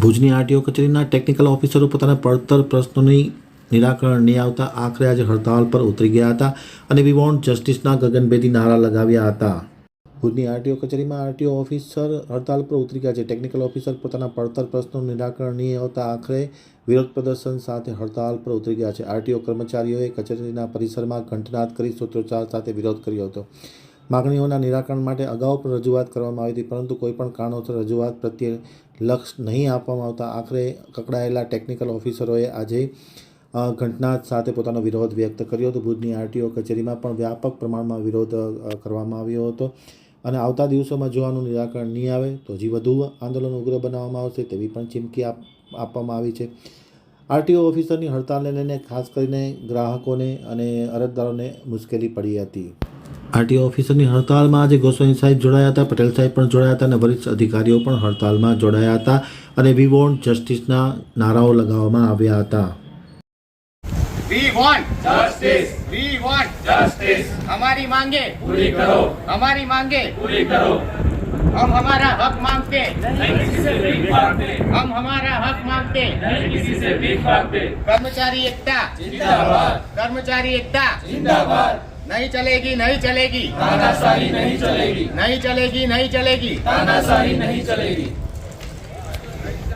ભુજની આરટીઓ કચેરીના ટેકનિકલ ઓફિસરો પોતાના પડતર પ્રશ્નોની નિરાકરણ નહીં આવતા આખરે આજે હડતાળ પર ઉતરી ગયા હતા અને વી વોન્ટ જસ્ટિસના ગગનભેદી નારા લગાવ્યા હતા. ભુજની આરટીઓ કચેરીમાં આરટીઓ ઓફિસર હડતાળ પર ઉતરી ગયા છે. ટેકનિકલ ઓફિસર પોતાના પડતર પ્રશ્નોનું નિરાકરણ નહીં આવતા આખરે વિરોધ પ્રદર્શન સાથે હડતાળ પર ઉતરી ગયા છે. આરટીઓ કર્મચારીઓએ કચેરીના પરિસરમાં ઘંટનાદ કરી સૂત્રોચ્ચાર સાથે વિરોધ કર્યો હતો. માગણીઓના નિરાકરણ માટે અગાઉ પણ રજૂઆત કરવામાં આવી હતી, પરંતુ કોઈપણ કારણોસર રજૂઆત પ્રત્યે લક્ષ નહીં આપવામાં આવતા આખરે કકડાયેલા ટેકનિકલ ઓફિસરોએ આજે ઘંટનાદ સાથે પોતાનો વિરોધ વ્યક્ત કર્યો હતો. ભુજની આરટીઓ કચેરીમાં પણ વ્યાપક પ્રમાણમાં વિરોધ કરવામાં આવ્યો હતો અને આવતા દિવસોમાં જો આનું નિરાકરણ નહીં આવે તો હજી વધુ આંદોલન ઉગ્ર બનાવવામાં આવશે તેવી પણ ચીમકી આપવામાં આવી છે. આરટીઓ ઓફિસરની હડતાળને લઈને ખાસ કરીને ગ્રાહકોને અને અરજદારોને મુશ્કેલી પડી હતી. આરટીઓ ઓફિસરની હડતાળમાં આજે ગોસ્વામી સાહેબ જોડાયા હતા, પટેલ સાહેબ પણ જોડાયા હતા અને વરિષ્ઠ અધિકારીઓ પણ હડતાળમાં જોડાયા હતા અને વી વોન્ટ જસ્ટિસના નારાઓ લગાવવામાં આવ્યા હતા. We want justice. We want justice. हमारी मांगे पूरी करो. हमारी मांगे पूरी करो. हम हमारा हक मांगते नहीं किसी से भीख मांगते. हम हमारा हक मांगते नहीं किसी से भीख मांगते. कर्मचारी एकता जिंदाबाद. कर्मचारी एकता जिंदाबाद. नहीं चलेगी नहीं चलेगी तानाशाही नहीं चलेगी. नहीं चलेगी नहीं चलेगी तानाशाही नहीं चलेगी.